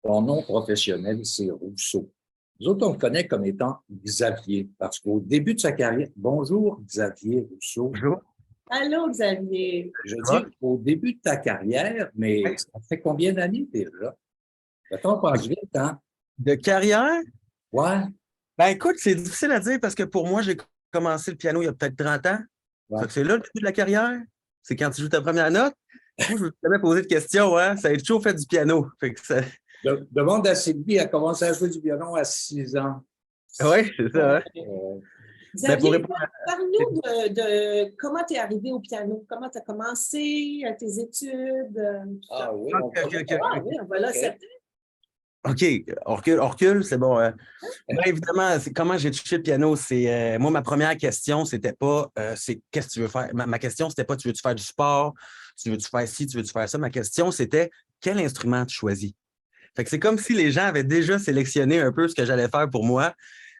Ton nom professionnel, c'est Rousseau. Nous autres, on le connaît comme étant Xavier, parce qu'au début de sa carrière, bonjour Xavier Rousseau. Bonjour. Allô, Xavier. Je Ça va? dis au début de ta carrière, mais Ouais. ça fait combien d'années déjà? Le temps passe vite, hein? De carrière? Ouais, Ben écoute, c'est difficile à dire parce que pour moi, j'ai commencé le piano il y a peut-être 30 ans. ouais. Fait que c'est là le début de la carrière. C'est quand tu joues ta première note. Moi, je ne me suis jamais posé de questions, hein. Ça a toujours fait du piano. Fait que ça... Demande à Sylvie, elle a commencé à jouer du piano à 6 ans. Oui, c'est ça, hein. Ben, pour Xavier, répondre à... parle-nous de comment tu es arrivé au piano, comment tu as commencé tes études, tout ça. Ah oui, OK, OK, OK. Ah oui, voilà, OK. certain. OK, on recule, c'est bon. Ben, évidemment, comment j'ai touché le piano, c'est moi, ma première question, c'était pas c'est qu'est-ce que tu veux faire? Ma question, c'était pas tu veux-tu faire du sport, tu veux-tu faire ci, tu veux-tu faire ça. Ma question, c'était quel instrument tu choisis? Fait que c'est comme si les gens avaient déjà sélectionné un peu ce que j'allais faire pour moi.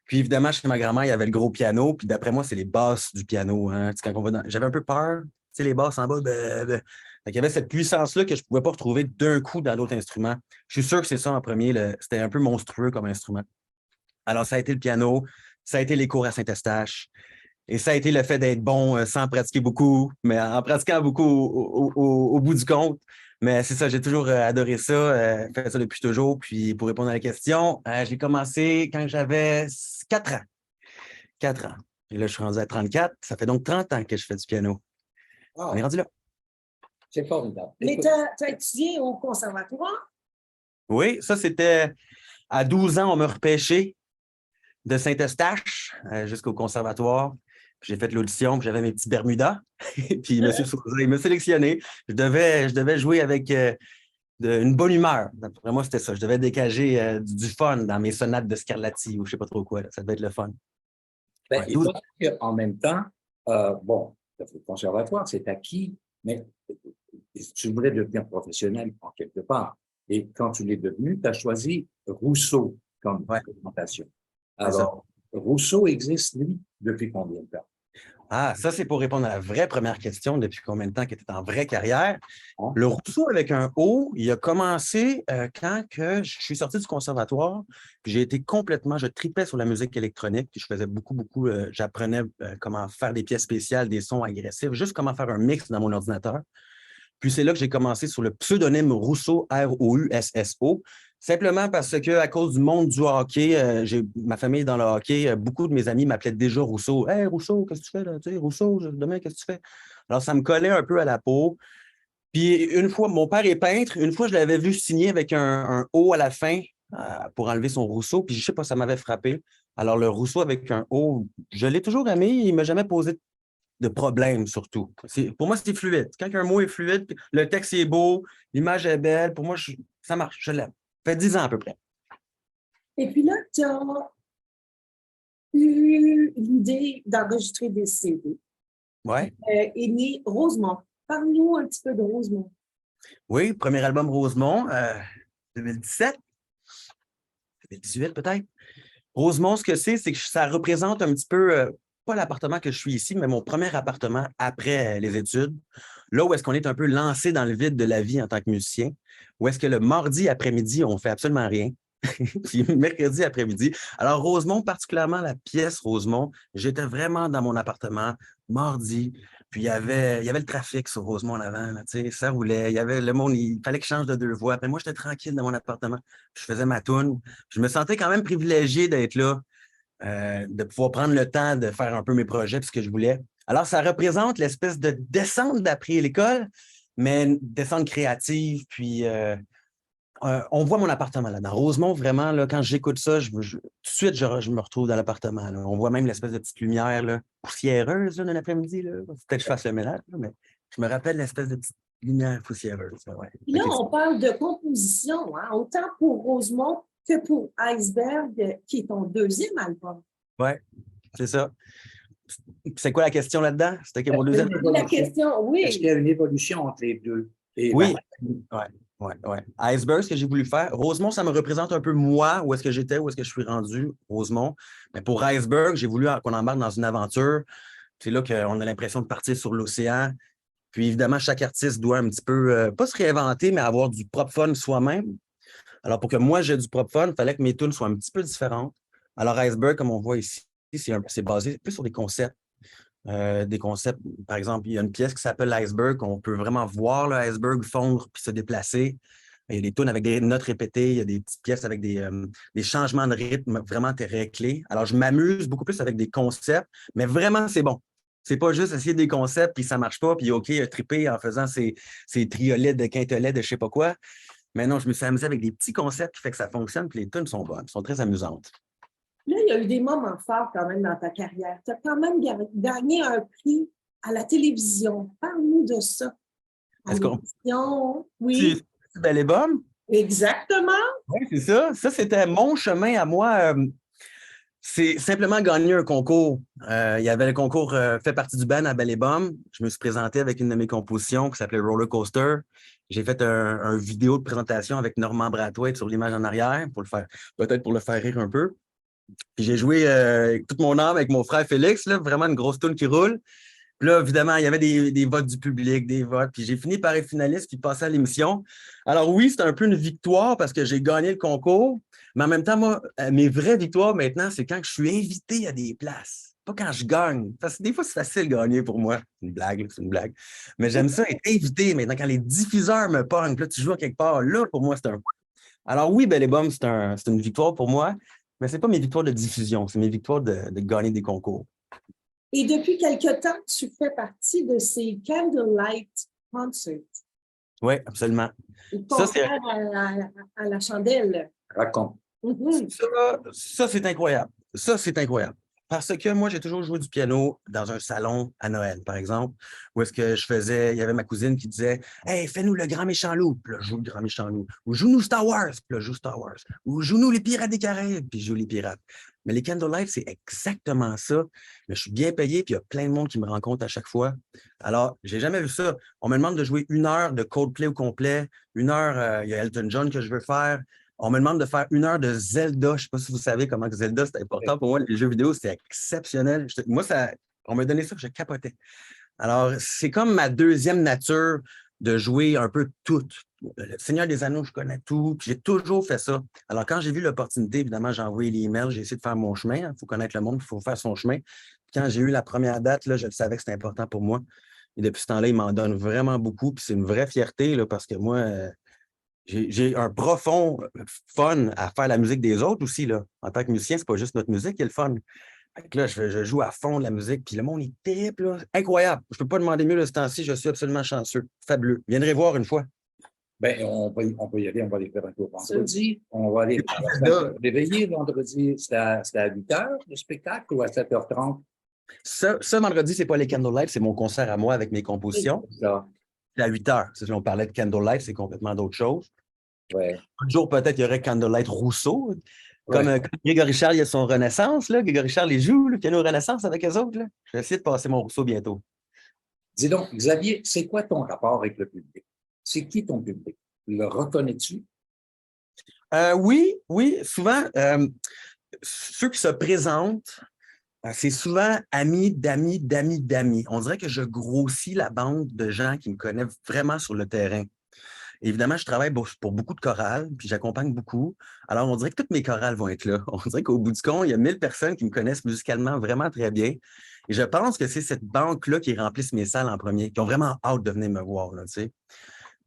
Puis évidemment, chez ma grand-mère, il y avait le gros piano. Puis d'après moi, c'est les basses du piano, hein. Tu sais, quand on va j'avais un peu peur. Tu sais, les basses en bas. Fait qu'il y avait cette puissance-là que je ne pouvais pas retrouver d'un coup dans d'autres instruments. Je suis sûr que c'est ça en premier. C'était un peu monstrueux comme instrument. Alors, ça a été le piano, ça a été les cours à Saint-Eustache. Et ça a été le fait d'être bon sans pratiquer beaucoup, mais en pratiquant beaucoup au bout du compte. Mais c'est ça, j'ai toujours adoré ça, fait ça depuis toujours. Puis pour répondre à la question, j'ai commencé quand j'avais 4 ans. 4 ans. Et là, je suis rendu à 34. Ça fait donc 30 ans que je fais du piano. On est Ah, rendu là. c'est formidable. Mais Écoute, tu as étudié au conservatoire? Oui, ça, c'était à 12 ans, on m'a repêché de Saint-Eustache jusqu'au conservatoire. J'ai fait l'audition, puis j'avais mes petits Bermudas. Puis M. Souza, il m'a sélectionné. Je devais jouer avec une bonne humeur. Pour moi, c'était ça. Je devais dégager du fun dans mes sonates de Scarlatti ou je ne sais pas trop quoi. Là. Ça devait être le fun. ben, Ouais, il 12 faut dire qu'en même temps, bon, le conservatoire, c'est acquis, mais tu voulais devenir professionnel en quelque part. Et quand tu l'es devenu, tu as choisi Rousseau comme Ouais, présentation. c'est ça. Alors, Rousseau existe, lui, depuis combien de temps? Ah, ça, c'est pour répondre à la vraie première question, depuis combien de temps qu'il était en vraie carrière. Hein? Le Rousseau avec un O, il a commencé quand que je suis sorti du conservatoire, puis j'ai été complètement, je tripais sur la musique électronique, puis je faisais beaucoup, j'apprenais comment faire des pièces spéciales, des sons agressifs, juste comment faire un mix dans mon ordinateur. Puis c'est là que j'ai commencé sur le pseudonyme Rousseau, R-O-U-S-S-O, simplement parce que à cause du monde du hockey, ma famille est dans le hockey, beaucoup de mes amis m'appelaient déjà Rousseau. Hey Rousseau, qu'est-ce que tu fais là? Tu sais, Rousseau, demain, qu'est-ce que tu fais? Alors, ça me collait un peu à la peau. Puis une fois, mon père est peintre, une fois, je l'avais vu signer avec un O à la fin pour enlever son Rousseau, puis je sais pas, ça m'avait frappé. Alors, le Rousseau avec un O, je l'ai toujours aimé, il ne m'a jamais posé de problème, surtout. Pour moi, c'est fluide. Quand un mot est fluide, le texte est beau, l'image est belle, pour moi, ça marche, je l'aime. Ça fait 10 ans à peu près. Et puis là, tu as eu l'idée d'enregistrer des CD. Ouais. Est né Rosemont. Parle-nous un petit peu de Rosemont. Oui, premier album Rosemont, 2017, 2018 peut-être. Rosemont, ce que c'est que ça représente un petit peu, pas l'appartement que je suis ici, mais mon premier appartement après les études. Là où est-ce qu'on est un peu lancé dans le vide de la vie en tant que musicien, où est-ce que le mardi après-midi, on fait absolument rien. Puis mercredi après-midi. Alors, Rosemont, particulièrement la pièce Rosemont, j'étais vraiment dans mon appartement mardi. Puis il y avait le trafic sur Rosemont en avant, là, tu sais, ça roulait. Il y avait le monde, il fallait que je change de 2 voies. Puis moi, j'étais tranquille dans mon appartement. Je faisais ma toune. Je me sentais quand même privilégié d'être là, de pouvoir prendre le temps de faire un peu mes projets, puis ce que je voulais. Alors, ça représente l'espèce de descente d'après l'école, mais une descente créative, puis on voit mon appartement là. Dans Rosemont, vraiment, là, quand j'écoute ça, tout de suite, je me retrouve dans l'appartement. Là. On voit même l'espèce de petite lumière là, poussiéreuse là, d'un après-midi. Là. Peut-être que je fasse le ménage, là, mais je me rappelle l'espèce de petite lumière poussiéreuse. Ouais. Puis là, Okay. on parle de composition, hein, autant pour Rosemont que pour Iceberg, qui est ton deuxième album. Ouais, c'est ça. C'est quoi la question là-dedans? C'était que mon deuxième. La question, oui. Est-ce qu'il y a une évolution entre les deux? Et Oui, ouais. Iceberg, ce que j'ai voulu faire. Rosemont, ça me représente un peu moi, où est-ce que j'étais, où est-ce que je suis rendu, Rosemont. Mais pour Iceberg, j'ai voulu qu'on embarque dans une aventure. C'est là qu'on a l'impression de partir sur l'océan. Puis évidemment, chaque artiste doit un petit peu, pas se réinventer, mais avoir du propre fun soi-même. Alors, pour que moi, j'ai du propre fun, il fallait que mes tunes soient un petit peu différentes. Alors, Iceberg, comme on voit ici, c'est basé plus sur des concepts. Des concepts, par exemple, il y a une pièce qui s'appelle l'iceberg, on peut vraiment voir l'iceberg fondre puis se déplacer. Il y a des tunes avec des notes répétées, il y a des petites pièces avec des changements de rythme vraiment très clés. Alors, je m'amuse beaucoup plus avec des concepts, mais vraiment, c'est bon. C'est pas juste essayer des concepts, puis ça marche pas, puis OK, triper en faisant ces triolets de quintolets de je sais pas quoi. Mais non, je me suis amusé avec des petits concepts qui fait que ça fonctionne, puis les tunes sont bonnes, sont très amusantes. Là, il y a eu des moments forts quand même dans ta carrière. Tu as quand même gagné un prix à la télévision. Parle-nous de ça. À Est-ce qu'on l'émission, c'est oui, bel et bon? exactement. Oui, c'est ça. Ça, c'était mon chemin à moi. C'est simplement gagner un concours. Il y avait le concours fait partie du band à Belle et Bomme. Je me suis présenté avec une de mes compositions qui s'appelait Roller Coaster. J'ai fait un vidéo de présentation avec Normand Brathwaite sur l'image en arrière pour le faire, peut-être pour le faire rire un peu. Puis j'ai joué toute mon âme avec mon frère Félix, là, vraiment une grosse toune qui roule. Puis là, évidemment, il y avait des votes du public, des votes. Puis j'ai fini par être finaliste puis passer à l'émission. Alors oui, c'est un peu une victoire parce que j'ai gagné le concours. Mais en même temps, moi, mes vraies victoires maintenant, c'est quand je suis invité à des places. Pas quand je gagne. Parce que des fois, c'est facile de gagner pour moi. C'est une blague, c'est une blague. Mais j'aime ça être invité maintenant. Quand les diffuseurs me pognent, puis là, tu joues à quelque part, là, pour moi, c'est un. Alors oui, Belle et Bomme, c'est une victoire pour moi. Mais ce n'est pas mes victoires de diffusion, c'est mes victoires de gagner des concours. Et depuis quelque temps, tu fais partie de ces Candlelight Concerts. Oui, absolument. Le Ça, c'est concert à la chandelle. Raconte. ça, c'est incroyable. Ça, c'est incroyable. Parce que moi, j'ai toujours joué du piano dans un salon à Noël, par exemple, où est-ce que il y avait ma cousine qui disait Hey, fais-nous le grand méchant loup, puis là, je joue le grand méchant loup. Ou joue-nous Star Wars, puis là, je joue Star Wars. Ou joue-nous les Pirates des Caraïbes, puis je joue les Pirates. Mais les Candlelight, c'est exactement ça. Mais je suis bien payé, puis il y a plein de monde qui me rencontre à chaque fois. Alors, j'ai jamais vu ça. On me demande de jouer 1 heure de Coldplay au complet, 1 heure, il y a Elton John que je veux faire. On me demande de faire 1 heure de Zelda. Je ne sais pas si vous savez comment que Zelda, c'est important pour moi. Les jeux vidéo, c'est exceptionnel. Moi, on m'a donné ça, je capotais. Alors, c'est comme ma deuxième nature de jouer un peu tout. Le Seigneur des Anneaux, je connais tout. J'ai toujours fait ça. Alors, quand j'ai vu l'opportunité, évidemment, j'ai envoyé les emails, j'ai essayé de faire mon chemin. Il faut connaître le monde, il faut faire son chemin. Quand j'ai eu la première date, là, je savais que c'était important pour moi. Et depuis ce temps-là, il m'en donne vraiment beaucoup. Puis c'est une vraie fierté là, parce que moi, j'ai un profond fun à faire la musique des autres aussi. Là. En tant que musicien, c'est pas juste notre musique qui est le fun. Fait que là, je joue à fond de la musique, puis le monde est terrible, là. Incroyable. Je ne peux pas demander mieux de ce temps-ci, je suis absolument chanceux. Fabuleux. Viendrez voir une fois. Ben, on peut y aller, on va aller faire un tour vendredi. On va aller réveiller vendredi. C'est à 8 heures le spectacle ou à 7h30? Ce vendredi, c'est pas les Candlelight, c'est mon concert à moi avec mes compositions. C'est à 8 heures. Si on parlait de Candlelight, c'est complètement d'autre chose. Ouais. Un jour, peut-être, il y aurait Candlelight Rousseau. Comme, Ouais. comme Grégory Charles, il a son Renaissance. Là. Grégory Charles, il joue le piano Renaissance avec eux autres. Là. Je vais essayer de passer mon Rousseau bientôt. Dis donc, Xavier, c'est quoi ton rapport avec le public? C'est qui ton public? Le reconnais-tu? Oui, souvent, ceux qui se présentent, c'est souvent amis, d'amis, d'amis, d'amis. On dirait que je grossis la bande de gens qui me connaissent vraiment sur le terrain. Évidemment, je travaille pour beaucoup de chorales, puis j'accompagne beaucoup. Alors, on dirait que toutes mes chorales vont être là. On dirait qu'au bout du compte, il y a 1000 personnes qui me connaissent musicalement vraiment très bien. Et je pense que c'est cette banque-là qui remplisse mes salles en premier, qui ont vraiment hâte de venir me voir, là, tu sais.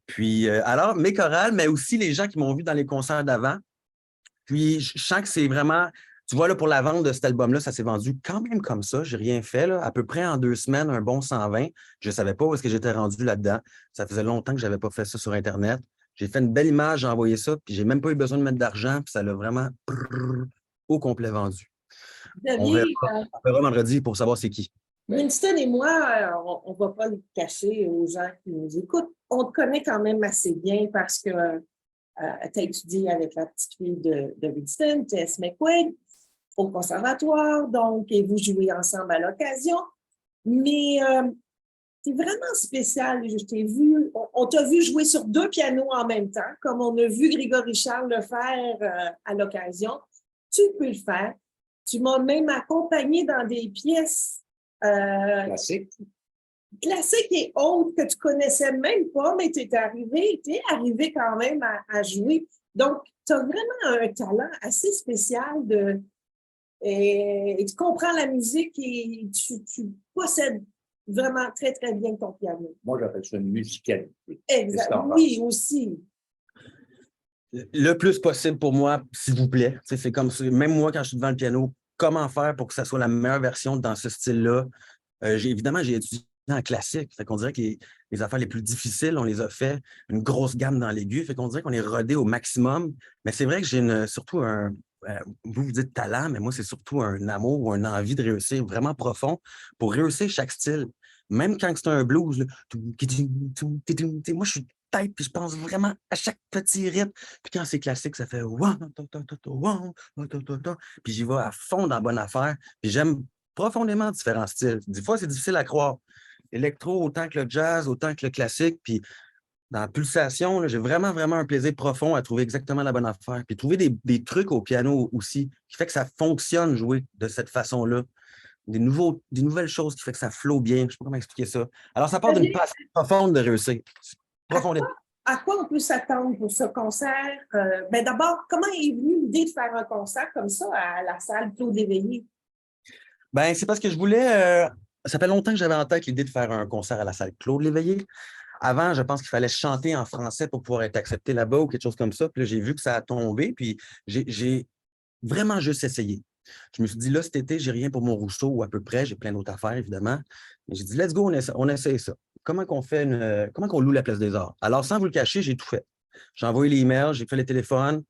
Puis, alors, mes chorales, mais aussi les gens qui m'ont vu dans les concerts d'avant. Puis, je sens que c'est vraiment. Tu vois, là, pour la vente de cet album-là, ça s'est vendu quand même comme ça. Je n'ai rien fait, là. À peu près en 2 semaines, un bon 120. Je ne savais pas où est-ce que j'étais rendu là-dedans. Ça faisait longtemps que je n'avais pas fait ça sur Internet. J'ai fait une belle image, j'ai envoyé ça, puis j'ai même pas eu besoin de mettre d'argent, puis ça l'a vraiment au complet vendu. On verra, Xavier, on verra vendredi pour savoir c'est qui. Winston et moi, on ne va pas le cacher aux gens qui nous écoutent. On te connaît quand même assez bien parce que tu as étudié avec la petite fille de Winston, Tess McQuaid, au conservatoire, donc, et vous jouez ensemble à l'occasion. Mais c'est vraiment spécial. Je t'ai vu, on t'a vu jouer sur 2 pianos en même temps, comme on a vu Grégory Charles le faire à l'occasion. Tu peux le faire. Tu m'as même accompagné dans des pièces classiques et autres que tu connaissais même pas, mais tu es arrivé quand même à jouer. Donc, tu as vraiment un talent assez spécial et tu comprends la musique et tu possèdes vraiment très, très bien ton piano. Moi, j'appelle ça une musicalité. Exact. C'est Oui, aussi. Le plus possible pour moi, s'il vous plaît. Tu sais, c'est comme ça. Même moi, quand je suis devant le piano, comment faire pour que ça soit la meilleure version dans ce style-là? Évidemment, j'ai étudié en classique. Fait qu'on dirait que les affaires les plus difficiles, on les a fait. Une grosse gamme dans l'aigu. Fait qu'on dirait qu'on est rodé au maximum. Mais c'est vrai que j'ai surtout vous dites talent, mais moi, c'est surtout un amour ou une envie de réussir vraiment profond pour réussir chaque style. Même quand c'est un blues, là, moi, je suis tête, puis je pense vraiment à chaque petit rythme. Puis quand c'est classique, ça fait puis j'y vais à fond dans la bonne affaire. Puis j'aime profondément différents styles. Des fois, c'est difficile à croire. Électro, autant que le jazz, autant que le classique. Puis dans la pulsation, là, j'ai vraiment, vraiment un plaisir profond à trouver exactement la bonne affaire. Puis trouver des trucs au piano aussi, qui fait que ça fonctionne jouer de cette façon-là. Des nouvelles choses qui fait que ça flow bien. Je ne sais pas comment expliquer ça. Alors, ça part d'une passion profonde de réussir. Profondément. À quoi on peut s'attendre pour ce concert? Ben d'abord, comment est venue l'idée de faire un concert comme ça à la salle Claude Léveillé? Ben, c'est parce que je voulais. Ça fait longtemps que j'avais en tête l'idée de faire un concert à la salle Claude Léveillé. Avant, je pense qu'il fallait chanter en français pour pouvoir être accepté là-bas ou quelque chose comme ça. Puis là, j'ai vu que ça a tombé, puis j'ai vraiment juste essayé. Je me suis dit, là, cet été, j'ai rien pour mon Rousseau ou à peu près. J'ai plein d'autres affaires, évidemment. Mais j'ai dit, let's go, on essaye ça. Comment qu'on loue la Place des Arts? Alors, sans vous le cacher, j'ai tout fait. J'ai envoyé les emails, j'ai fait les téléphones,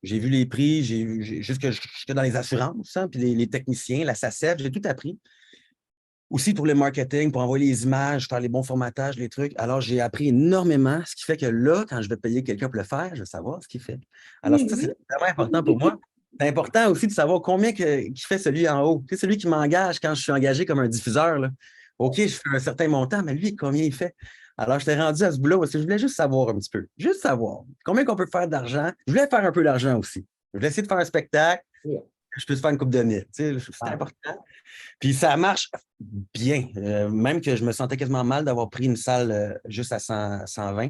j'ai vu les prix, juste que j'étais dans les assurances, hein, puis les techniciens, la SACEF, j'ai tout appris. Aussi pour le marketing, pour envoyer les images, faire les bons formatages, les trucs. Alors, j'ai appris énormément, ce qui fait que là, quand je vais payer quelqu'un pour le faire, je vais savoir ce qu'il fait. Alors, ça, c'est vraiment important pour moi. C'est important aussi de savoir combien qui fait celui en haut. Tu sais, celui qui m'engage quand je suis engagé comme un diffuseur, là. OK, je fais un certain montant, mais lui, combien il fait? Alors, je t'ai rendu à ce bout-là parce que je voulais juste savoir un petit peu. Juste savoir. Combien qu'on peut faire d'argent. Je voulais faire un peu d'argent aussi. Je voulais essayer de faire un spectacle. Je peux te faire une coupe de mille. Tu sais, c'est important. Puis ça marche bien. Même que je me sentais quasiment mal d'avoir pris une salle juste à 120.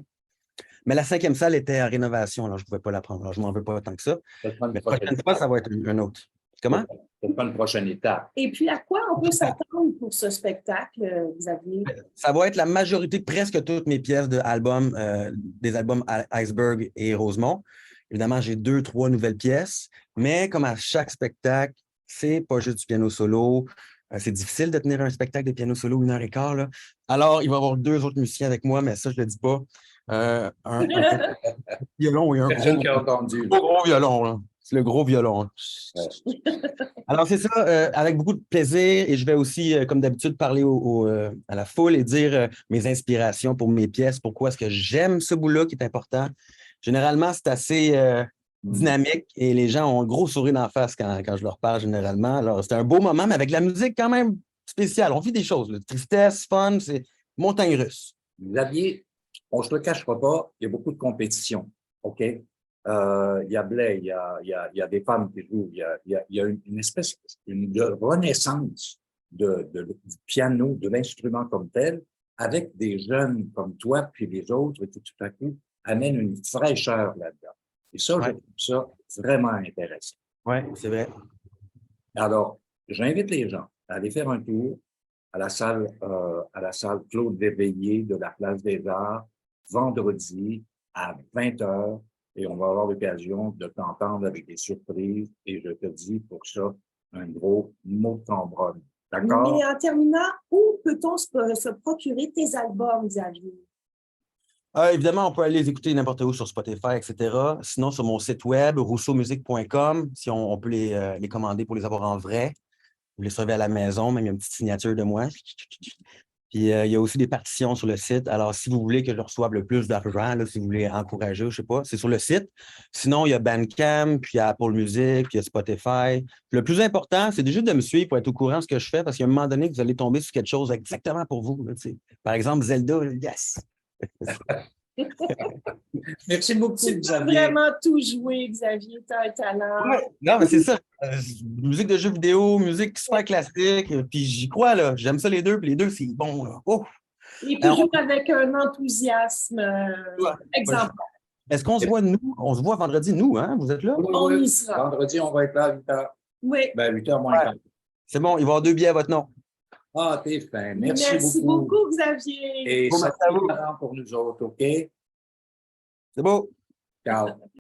Mais la 5e salle était en rénovation, alors je ne pouvais pas la prendre. Alors, je ne m'en veux pas tant que ça. Mais la prochaine fois, ça va être un autre. Comment? C'est pas une prochaine étape. Et puis, à quoi on peut s'attendre pour ce spectacle, Xavier? Ça va être la majorité, presque toutes mes pièces des albums Iceberg et Rosemont. Évidemment, j'ai 2, 3 nouvelles pièces, mais comme à chaque spectacle, c'est pas juste du piano solo. C'est difficile de tenir un spectacle de piano solo 1h15. Là. Alors, il va y avoir 2 autres musiciens avec moi, mais ça, je ne le dis pas. Un violon et un gros violon. Là. C'est le gros violon. Alors, c'est ça, avec beaucoup de plaisir. Et je vais aussi, comme d'habitude, parler à la foule et dire mes inspirations pour mes pièces, pourquoi est-ce que j'aime ce bout-là qui est important. Généralement, c'est assez dynamique et les gens ont un gros sourire d'en face quand je leur parle généralement. Alors, c'est un beau moment, mais avec la musique quand même spéciale. On vit des choses. Là. Tristesse, fun, c'est montagne russe. Xavier, on ne se le cachera pas, il y a beaucoup de compétition. OK? Il y a Blais, il y a des femmes qui jouent, il y a une espèce de renaissance du piano, de l'instrument comme tel, avec des jeunes comme toi, puis les autres, qui tout à coup amènent une fraîcheur là-dedans. Et ça, je trouve ça vraiment intéressant. Oui, c'est vrai. Alors, j'invite les gens à aller faire un tour à la salle Claude Léveillé de la Place des Arts, vendredi à 20h, et on va avoir l'occasion de t'entendre avec des surprises, et je te dis pour ça un gros mot de cambronne. D'accord? Mais en terminant, où peut-on se procurer tes albums, Xavier? Évidemment, on peut aller les écouter n'importe où sur Spotify, etc. Sinon, sur mon site web, rousseaumusique.com, si on peut les commander pour les avoir en vrai. Vous les recevez à la maison, même il y a une petite signature de moi. Puis, il y a aussi des partitions sur le site. Alors, si vous voulez que je reçoive le plus d'argent, si vous voulez encourager, je ne sais pas, c'est sur le site. Sinon, il y a Bandcamp, puis il y a Apple Music, puis il y a Spotify. Le plus important, c'est juste de me suivre pour être au courant de ce que je fais, parce qu'à un moment donné, vous allez tomber sur quelque chose exactement pour vous. Là, par exemple, Zelda, yes! Merci beaucoup, Tu peux Xavier. vraiment tout jouer, Xavier. Tu as un talent. Ouais. Non, mais c'est ça. Musique de jeux vidéo, musique super classique. Puis j'y crois, là. J'aime ça les deux. Puis les deux, c'est bon, là. Oh. Et toujours avec un enthousiasme exemplaire. Est-ce qu'on se voit, nous? On se voit vendredi, nous, hein? Vous êtes là? Oui, On oui. y sera. Vendredi, on va être là à 8 h. Oui. Ben, 8 h moins Ouais. quart. C'est bon, il va y avoir 2 billets à votre nom. Ah, t'es fin. Merci Merci beaucoup. beaucoup, Xavier. Et Bon, ça merci à vous. pour nous autres, OK? C'est beau. Ciao.